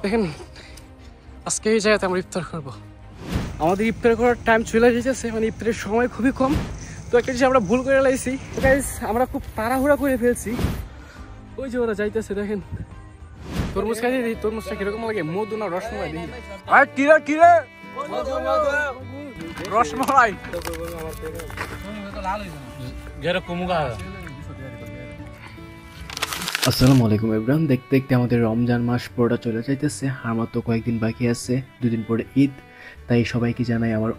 দেখেন আজকে এই জায়গাতে আমরা ইফতার করবো। আমাদের ইফতার করার টাইম চলে যেতেছে, মানে ইফতারের সময় খুবই কম। তো একটা জিনিস আমরা ভুল করে লাইছি গাইস, আমরা খুব তাড়াহুড়া করে ফেলছি। ওই যে ওরা যাইতেছে, দেখেন তরমুজ খাই দিই। তরমুজটা কিরকম লাগে, মধু না রসমলাই দিই? আর কিরে কিরে রসমলাই আসসালামু আলাইকুম এভরিওয়ান। দেখতে দেখতে আমাদের রমজান মাস পুরোটা চলে যাইতেছে, আর মাত্র কয়েকদিন বাকি আছে, দুদিন পরে ঈদ। তাই সবাইকে জানাই আমার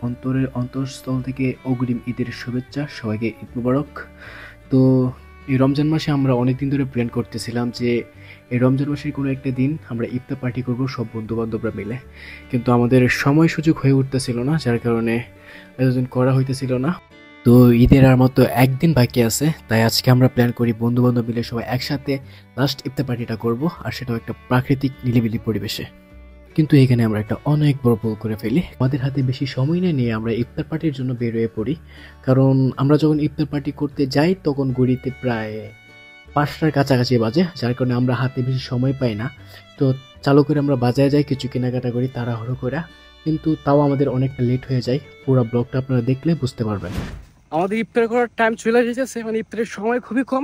অন্তঃস্থল থেকে অগ্রিম ঈদের শুভেচ্ছা। সবাইকে ঈদ মুবারক। তো এই রমজান মাসে আমরা অনেকদিন ধরে প্ল্যান করতেছিলাম যে এই রমজান মাসের কোনো একটা দিন আমরা ইফতার পার্টি করব সব বন্ধুবান্ধবরা মিলে, কিন্তু আমাদের সময় সুযোগ হয়ে উঠতেছিল না, যার কারণে এতদিন করা হইতেছিল না। তো ঈদের আর মতো একদিন বাকি আছে, তাই আজকে আমরা প্ল্যান করি বন্ধু বান্ধব মিলে সবাই একসাথে লাস্ট ইফতার পার্টিটা করব, আর সেটাও একটা প্রাকৃতিক নিরিবিলি পরিবেশে। কিন্তু এখানে আমরা একটা অনেক বড় ভুল করে ফেলি। আমাদের হাতে বেশি সময় না নিয়ে আমরা ইফতার পার্টির জন্য বের হয়ে পড়ি, কারণ আমরা যখন ইফতার পার্টি করতে যাই তখন ঘড়িতে প্রায় 5টার কাছাকাছি বাজে, যার কারণে আমরা হাতে বেশি সময় পাই না। তো চালু করে আমরা বাজারে যাই, কিছু কেনাকাটা করি তাড়াহুড়ো করে, কিন্তু তাও আমাদের অনেকটা লেট হয়ে যায়। পুরো ব্লগটা আপনারা দেখলে বুঝতে পারবেন। আমাদের ইফতার করার টাইম চলে যেতেছে, মানে ইফতারের সময় খুবই কম।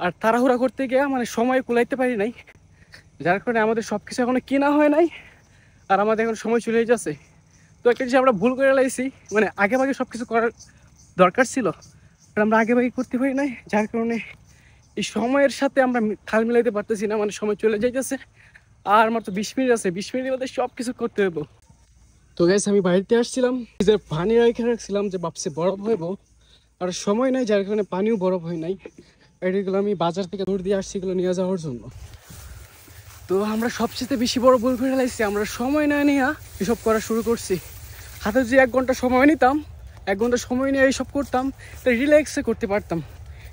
আর তাড়াহুড়া করতে গিয়ে মানে সময় কুলাইতে পারি নাই, যার কারণে আমাদের সব কিছু এখনো কেনা হয় নাই, আর আমাদের এখন সময় চলে যাচ্ছে। তো একটা জিনিস আমরা ভুল করে লাইছি, মানে আগে ভাগে সব কিছু করার দরকার ছিল, আর আমরা আগে ভাগে করতে পারি নাই, যার কারণে এই সময়ের সাথে আমরা খাল মিলাইতে পারতেছি না। মানে সময় চলে যাইতেছে, আর মাত্র 20 মিনিট আছে, 20 মিনিটের মধ্যে সব কিছু করতে হইব। তো গাইস আমি বাড়িতে আসছিলাম, নিজের পানি রেখে রাখছিলাম যে ভাবছি বরফ হইব, আর সময় নাই, যার কারণে পানিও বরফ হয় নাই। এগুলো আমি বাজার থেকে দূর দিয়ে আসছি এগুলো নিয়ে যাওয়ার জন্য। তো আমরা সবচেয়ে বেশি বড় ভুল করে লাইছি, আমরা সময় না নিয়ে এসব করা শুরু করছি। হাতে যে 1 ঘন্টা সময় নিতাম, 1 ঘন্টা সময় নিয়ে এইসব করতাম, তাই রিল্যাক্সে করতে পারতাম।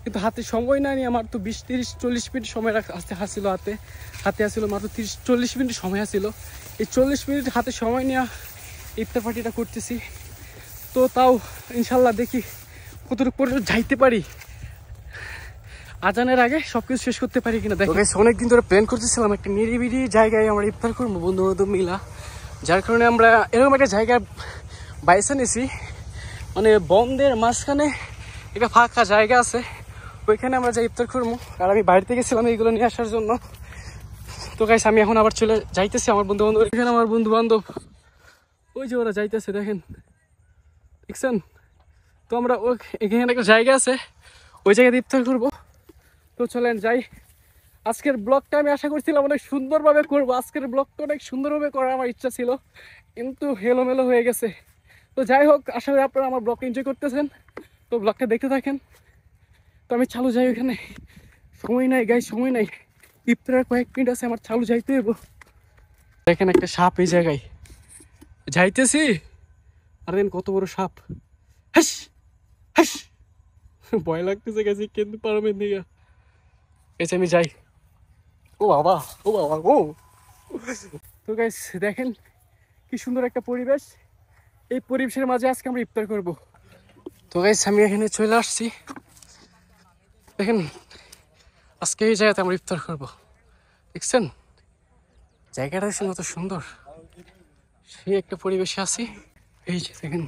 কিন্তু হাতে সময় না নিয়ে আমার তো 20-30-40 মিনিট সময় আসছিল, হাতে আসছিল মাত্র 30-40 মিনিট সময় আসছিল। এই 40 মিনিট হাতে সময় নিয়ে ইফতার পার্টিটা করতেছি। তো তাও ইনশাল্লাহ দেখি কতটুকু পর্যন্ত যাইতে পারি, আজানের আগে সবকিছু শেষ করতে পারি কিনা। দেখো অনেকদিন ধরে প্ল্যান করতেছিলাম একটা নিরিবিলি জায়গায় আমরা ইফতার করবো বন্ধু বান্ধব মিলা, যার কারণে আমরা এরকম একটা জায়গায় বাইসে নিছি। মানে বন্ধের মাঝখানে একটা ফাঁকা জায়গা আছে, ওইখানে আমরা যাই ইফতার করবো। আর আমি বাইরে থেকে গেছিলাম এইগুলো নিয়ে আসার জন্য। তো গাইস আমি এখন আবার চলে যাইতেছি আমার বন্ধু বান্ধব, এখানে আমার বন্ধু বান্ধব ওই যে ওরা যাইতেছে, দেখেন দেখছেন। তো আমরা এখানে একটা জায়গা আছে, ওই জায়গায় ইফতার করবো। তো চলেন যাই। আজকের ব্লগটা আমি আশা করছিলাম অনেক সুন্দরভাবে করবো, আজকের ব্লগটা অনেক সুন্দরভাবে করার আমার ইচ্ছা ছিল, কিন্তু এলোমেলো হয়ে গেছে। তো যাই হোক, আশা করি আপনারা আমার ব্লগটা এনজয় করতেছেন, তো ব্লগটা দেখতে থাকেন। তো আমি চালু যাই, ওখানে সময় নাই গাই, সময় নাই, ইফতারের কয়েক মিনিট আছে, আমার চালু যাইতে হইব। দেখেন একটা সাপ এই জায়গায়, যাইতেছি আর দেখেন কত বড় সাপ। হাস হাস, ভয় লাগতেছে গেছি, কিন্তু পারবেন দিকে এসে আমি যাই। ও বাবা, ও বাবা, ও। তো গাইস দেখেন কি সুন্দর একটা পরিবেশ, এই পরিবেশের মাঝে আজকে আমরা ইফতার করব। তো গাইস আমি এখানে চলে আসছি, দেখেন আজকে এই জায়গাতে আমরা ইফতার করব। দেখছেন জায়গাটা দেখছেন কত সুন্দর, সেই একটা পরিবেশে আছি। এই যে দেখেন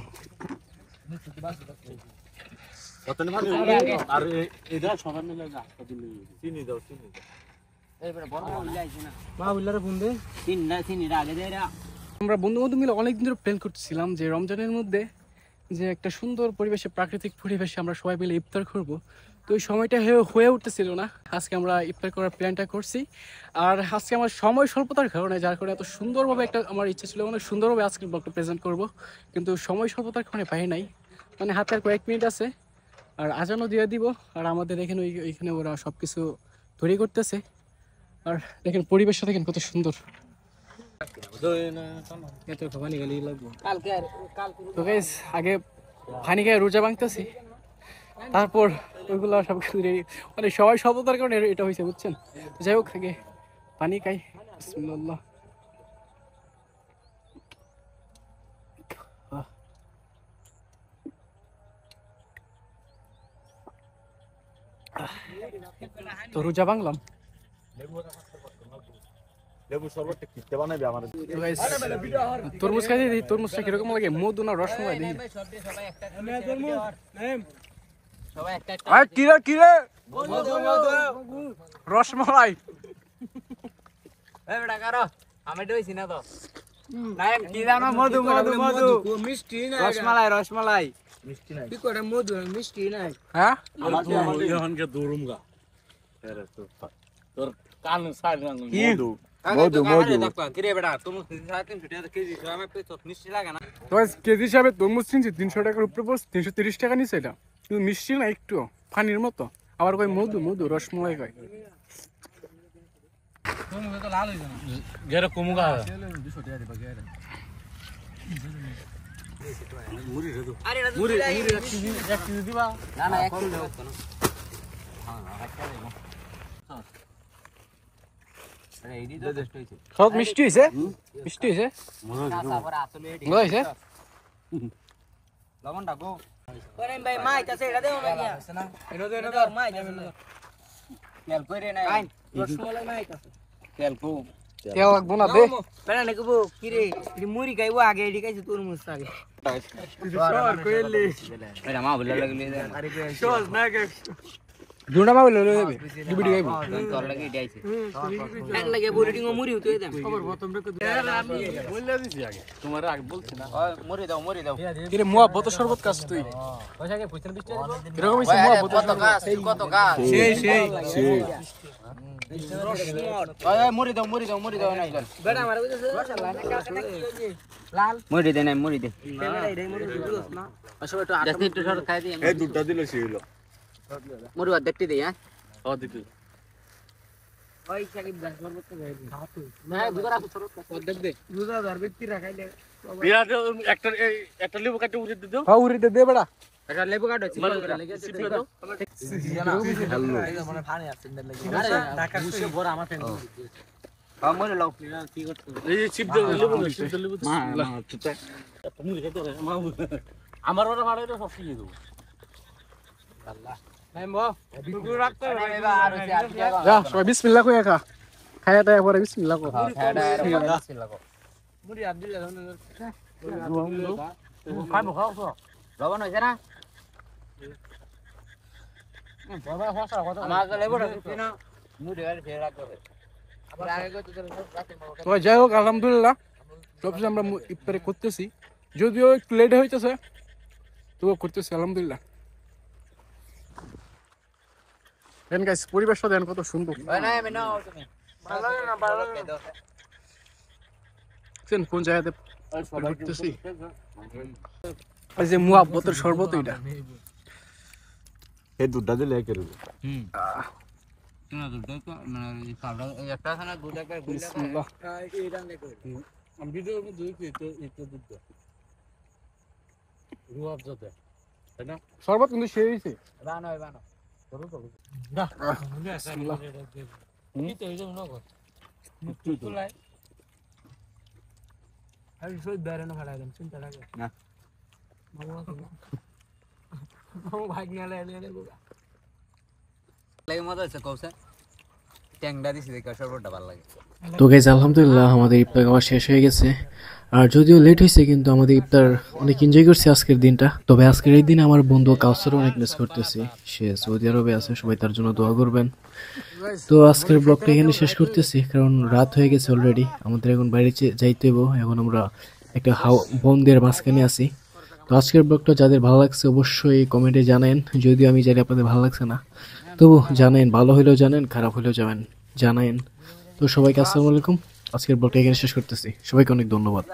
আমরা বন্ধু বন্ধু মিলে অনেকদিন ধরে প্ল্যান করতেছিলাম যে রমজানের মধ্যে যে একটা সুন্দর পরিবেশে, প্রাকৃতিক পরিবেশে আমরা সবাই মিলে ইফতার করব। তো ওই সময়টা হয়ে উঠতেছিল না, আজকে আমরা ইফতার করার প্ল্যানটা করছি। আর আজকে আমার সময় স্বল্পতার কারণে, যার কারণে এত সুন্দরভাবে একটা আমার ইচ্ছা ছিল অনেক সুন্দরভাবে আজকে ব্লগটা প্রেজেন্ট করব, কিন্তু সময় স্বল্পতার কারণে পাই নাই। মানে হাতে আর কয়েক মিনিট আছে, আর আজানও দিয়ে দিব। আর আমাদের এখানে ওইখানে ওরা সব কিছু তৈরি করতেছে, আর দেখেন পরিবেশটা দেখেন কত সুন্দর। তো গাইস আগে পানি খাই রোজা ভাঙতেছি, তারপর ওইগুলো সব কিছু রেডি, মানে সবাই সততার কারণে এটা হয়েছে বুঝছেন। যাই হোক আগে পানি খাই। বিসমিল্লাহ। তো রোজা ভাঙলাম, তরমুজ খাই দিই, তরমুজটা কিরকম লাগে, মধু না রসমলাই দিই। কিরে কিরে রসমলাই আমি ডইছি না তো নায়ক কি জানো মধু মধু মধু মিষ্টি না রসমালাই রসমালাই মিষ্টি নাই কি করে মধু মিষ্টি নাই হ্যাঁ আমার ইহানকে দৌড়ুমগা তোর কান সাইড মধু মধু মধু কি রে বেটা তুমি 3.5 কেজি আমি তো মিষ্টি লাগে না তো কেজি হিসাবে তরমুজ কিনছি 300 টাকার উপরে পড়ছে, 330 টাকা নিছে এটা, কিন্তু মিষ্টি না একটু পানির মতো। আবার কই মধু মধু রসমলাই কয়। তুমি তো লাল হইছ না গেরে কুমুগা আরে মুড়ি এক কেজি দিবা না না এক কিলো না আরে এইডি তো টেস্ট হইছে সব মিষ্টি হইছে, মিষ্টি হইছে, তারপর আসলে এডি মজা হইছে। লবণ ডাকো করে ভাই মাই কাছে এটা দেও ভাই না এটা দে মাই যাবে না তেল কইরে না রসমালাই মাই কাছে তেল কো তেল লাগবো না দে। বেটা না কবো কি রে এডি মুড়ি খাইবো আগে এডি খাইছে তরমুজ আগে সর কইলি এটা মা বলে লাগলে আরে সর না কে জুনা মা লই লই ডিবিডি গাইবো তোর লাগে এডি আইছে এক লাগে বুড়িটিং মুড়ি হতে দেন খবর প্রথম রে আমি বললে দিছি আগে, তোমার আগে বলছি না। মুড়ি দাও কিরে মুয়াব্বত শরবত কাজ তুই পয়সা কে 20 টাকা এরকম হইছে মুয়াব্বত কত গাছ সেই ওই মুড়ি দাও নাই চল বেটা আমারে কইছে লাল মুড়ি দে নাই মুড়ি দে বেটা এটাই মুড়ি দিছস না আসলে একটু আটা একটু সর খাই দি এই দুধটা দিলে সে হলো মুড়ি বাদ দেখতে দেই হ্যাঁ ও দিতে ওই সাকিব দাস বলতে যাই না দুধ রাখ সর দেখ দে দুধ আর ব্যক্তি রাখাইলে বিয়া একটা একটা লেবু কাটে উড়ে দিও হাউ রে দে বেড়া একটা লেবু কাটো চিপা করে লেগেছে দাও মানে ফানে আছে লাগে আরে ঢাকা খুশি বড় আমার ফ্যান আমরে লাও কি করতে এই চিপ দাও লেবু চিপ দাও লেবু মা চুতা তুমি খেতে রে মা আমার ওরা মারে তো সব দিয়ে দেব আল্লাহ নাই মো দুধ রাখতে হবে আর যা সবাই বিসমিল্লাহ কই খা খায়া দায়া পরে বিসমিল্লাহ কো বিসমিল্লাহ মুড়ি আর দিলে খাবো খাও তো লবণ হইছে না বাবা হাসা কথা আমাকে লেবু রাখতে না মুড়ি আর ফের রাখতে হবে আবার আগে কত করে রাতে তো যাই হোক আলহামদুলিল্লাহ সবকিছু আমরা ইফতারে করতেছি, যদিও একটু লেট হইতেছে তবুও করতেছি আলহামদুলিল্লাহ। দেন গাইস পরিবেশটা দেন কত সুন্দর, ওই না আমি নাও তুমি ভালো না ভালো দেখছেন কোন জায়গাতে ঘুরতেছি। এই যে মুয়াব্বতের শরবত এটা, এই দুধটা দিলে একের না দুধ তো মানে পাউডার একটা খানা দুধ একটা বিসমিল্লাহ। এইটা নে কই আমি ভিডিওর মধ্যে এটা দুধ দাও রুয়াব যাতে তাই না শরবত কিন্তু সেই হইছে। বানো বানো করো তো বিসমিল্লাহ। কি তো এইটা না কর তুলাই আমি সই বেরনো ফাড়াই দেন চিন্তা লাগে না মামু ভাগ নিয়ে এনে গোগা লাগে মজা আছে কৌসা ট্যাংডা দিছি দেখে সর্বটা ভালো লাগে। তো গাইজ আলহামদুলিল্লাহ আমাদের ইফতার খাওয়া শেষ হয়ে গেছে, আর যদিও লেট হয়েছে কিন্তু আমাদের ইফতার অনেক এনজয় করছি আজকের দিনটা। তবে আজকের এই দিন আমার বন্ধু কাউসার অনেক মিস করতেছি, সে সৌদি আরবে আছে, সবাই তার জন্য দোয়া করবেন। তো আজকের ব্লগটা এখানে শেষ করতেছি, কারণ রাত হয়ে গেছে অলরেডি, আমাদের এখন বাইরে যাইতে হইব। এখন আমরা একটা বন্ধের মাঝখানে আছি। তো আজকের ব্লগটা যাদের ভালো লাগছে অবশ্যই কমেন্টে জানেন, যদিও আমি জানি আপনাদের ভালো লাগছে না, তবু জানেন, ভালো হলেও জানেন, খারাপ হলেও জানেন। তো সবাইকে আসসালামু আলাইকুম, আজকের ব্লগটা এখানে শেষ করতেছি, সবাইকে অনেক ধন্যবাদ।